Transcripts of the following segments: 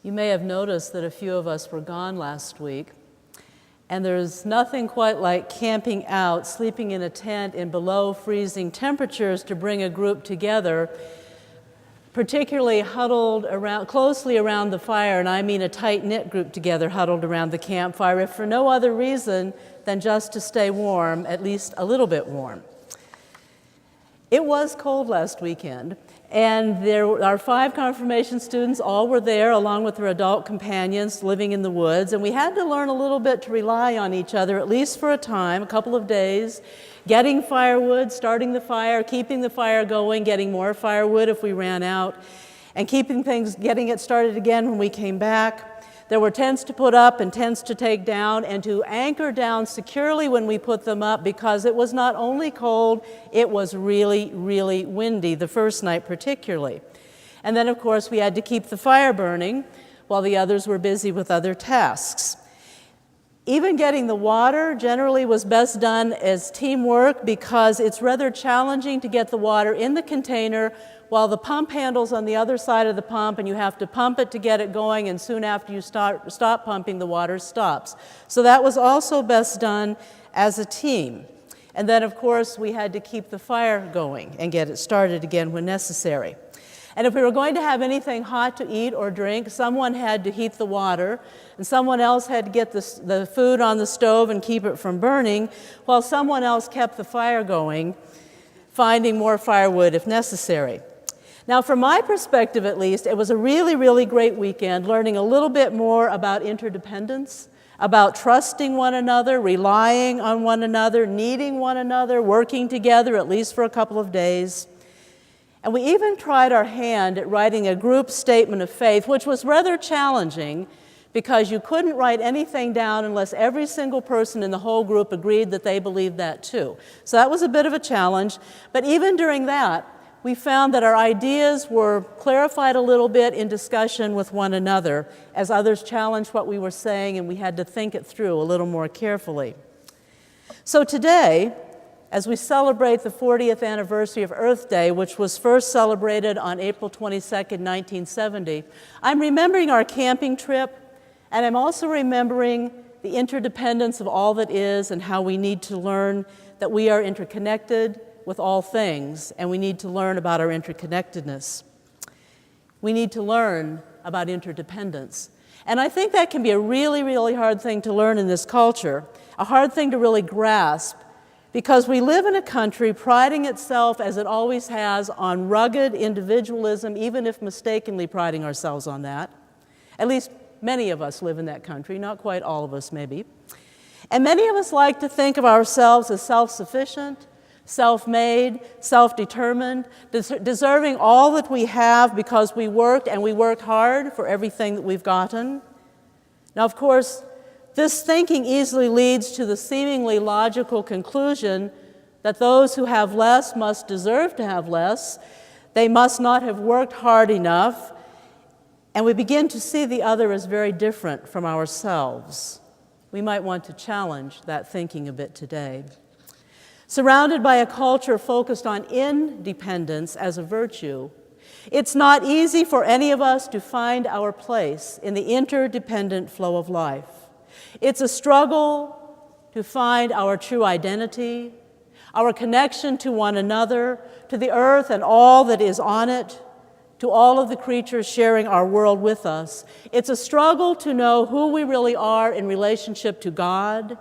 You may have noticed that a few of us were gone last week, and there's nothing quite like camping out, sleeping in a tent in below freezing temperatures to bring a group together, particularly huddled around, closely around the fire, and I mean a tight-knit group together huddled around the campfire, if for no other reason than just to stay warm, at least a little bit warm. It was cold last weekend, and our 5 confirmation students all were there along with their adult companions living in the woods, and we had to learn a little bit to rely on each other, at least for a time, a couple of days, getting firewood, starting the fire, keeping the fire going, getting more firewood if we ran out, and getting it started again when we came back. There were tents to put up and tents to take down and to anchor down securely when we put them up, because it was not only cold, it was really, really windy, the first night particularly. And then, of course, we had to keep the fire burning while the others were busy with other tasks. Even getting the water generally was best done as teamwork, because it's rather challenging to get the water in the container while the pump handle's on the other side of the pump, and you have to pump it to get it going, and soon after you stop pumping, the water stops. So that was also best done as a team. And then, of course, we had to keep the fire going and get it started again when necessary. And if we were going to have anything hot to eat or drink, someone had to heat the water, and someone else had to get the food on the stove and keep it from burning, while someone else kept the fire going, finding more firewood if necessary. Now, from my perspective at least, it was a really, really great weekend, learning a little bit more about interdependence, about trusting one another, relying on one another, needing one another, working together at least for a couple of days. And we even tried our hand at writing a group statement of faith, which was rather challenging because you couldn't write anything down unless every single person in the whole group agreed that they believed that too. So that was a bit of a challenge, but even during that, we found that our ideas were clarified a little bit in discussion with one another as others challenged what we were saying, and we had to think it through a little more carefully. So today, as we celebrate the 40th anniversary of Earth Day, which was first celebrated on April 22nd, 1970, I'm remembering our camping trip, and I'm also remembering the interdependence of all that is and how we need to learn that we are interconnected with all things, and we need to learn about our interconnectedness. We need to learn about interdependence. And I think that can be a really, really hard thing to learn in this culture, a hard thing to really grasp, because we live in a country priding itself, as it always has, on rugged individualism, even if mistakenly priding ourselves on that. At least many of us live in that country, not quite all of us maybe. And many of us like to think of ourselves as self-sufficient, self-made, self-determined, deserving all that we have because we worked, and we worked hard for everything that we've gotten. Now, of course, this thinking easily leads to the seemingly logical conclusion that those who have less must deserve to have less. They must not have worked hard enough, and we begin to see the other as very different from ourselves. We might want to challenge that thinking a bit today. Surrounded by a culture focused on independence as a virtue, it's not easy for any of us to find our place in the interdependent flow of life. It's a struggle to find our true identity, our connection to one another, to the earth and all that is on it, to all of the creatures sharing our world with us. It's a struggle to know who we really are in relationship to God,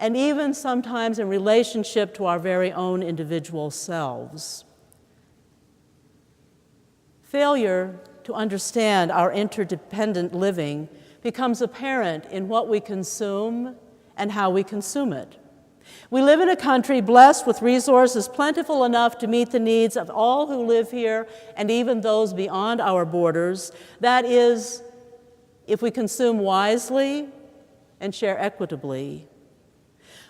and even sometimes in relationship to our very own individual selves. Failure to understand our interdependent living becomes apparent in what we consume and how we consume it. We live in a country blessed with resources plentiful enough to meet the needs of all who live here and even those beyond our borders. That is, if we consume wisely and share equitably.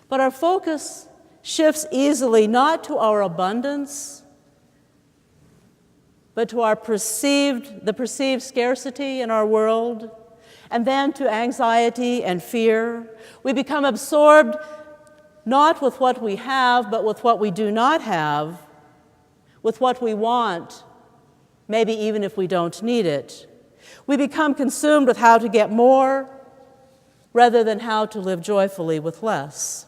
But our focus shifts easily not to our abundance, but to the perceived scarcity in our world, and then to anxiety and fear. We become absorbed not with what we have, but with what we do not have, with what we want, maybe even if we don't need it. We become consumed with how to get more rather than how to live joyfully with less.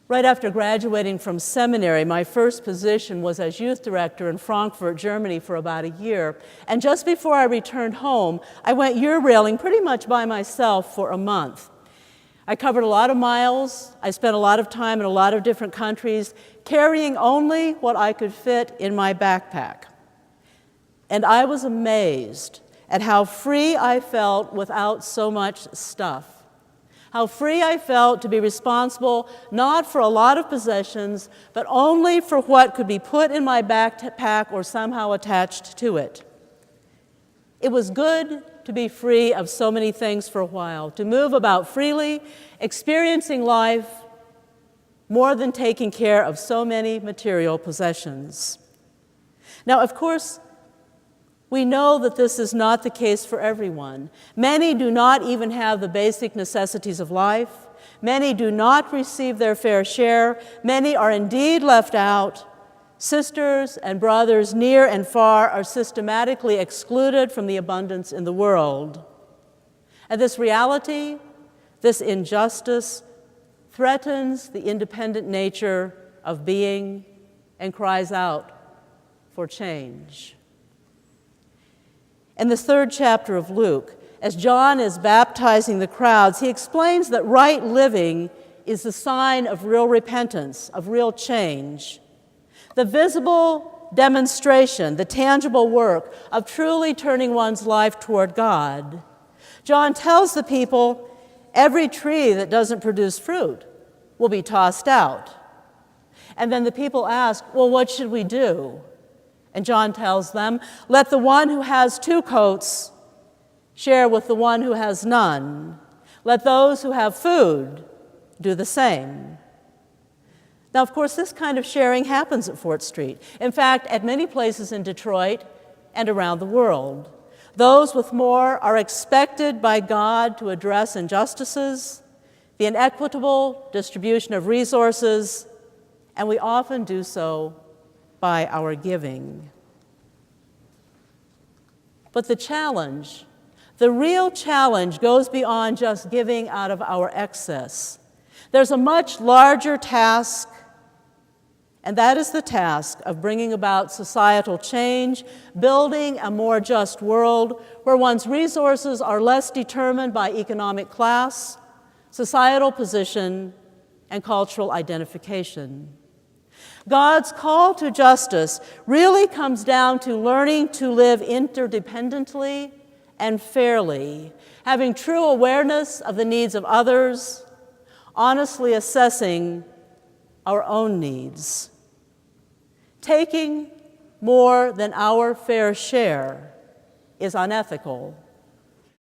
Right after graduating from seminary, my first position was as youth director in Frankfurt, Germany for about a year. And just before I returned home, I went Eurailing pretty much by myself for a month. I covered a lot of miles. I spent a lot of time in a lot of different countries, carrying only what I could fit in my backpack. And I was amazed at how free I felt without so much stuff. How free I felt to be responsible not for a lot of possessions, but only for what could be put in my backpack or somehow attached to it. It was good to be free of so many things for a while, to move about freely, experiencing life more than taking care of so many material possessions. Now, of course, we know that this is not the case for everyone. Many do not even have the basic necessities of life. Many do not receive their fair share. Many are indeed left out. Sisters and brothers near and far are systematically excluded from the abundance in the world. And this reality, this injustice, threatens the independent nature of being and cries out for change. In the 3rd chapter of Luke, as John is baptizing the crowds, he explains that right living is the sign of real repentance, of real change. The visible demonstration, the tangible work of truly turning one's life toward God. John tells the people, every tree that doesn't produce fruit will be tossed out. And then the people ask, well, what should we do? And John tells them, let the one who has 2 coats share with the one who has none. Let those who have food do the same. Now, of course, this kind of sharing happens at Fort Street. In fact, at many places in Detroit and around the world. Those with more are expected by God to address injustices, the inequitable distribution of resources, and we often do so by our giving. But the challenge, the real challenge, goes beyond just giving out of our excess. There's a much larger task, and that is the task of bringing about societal change, building a more just world where one's resources are less determined by economic class, societal position, and cultural identification. God's call to justice really comes down to learning to live interdependently and fairly, having true awareness of the needs of others, honestly assessing our own needs. Taking more than our fair share is unethical.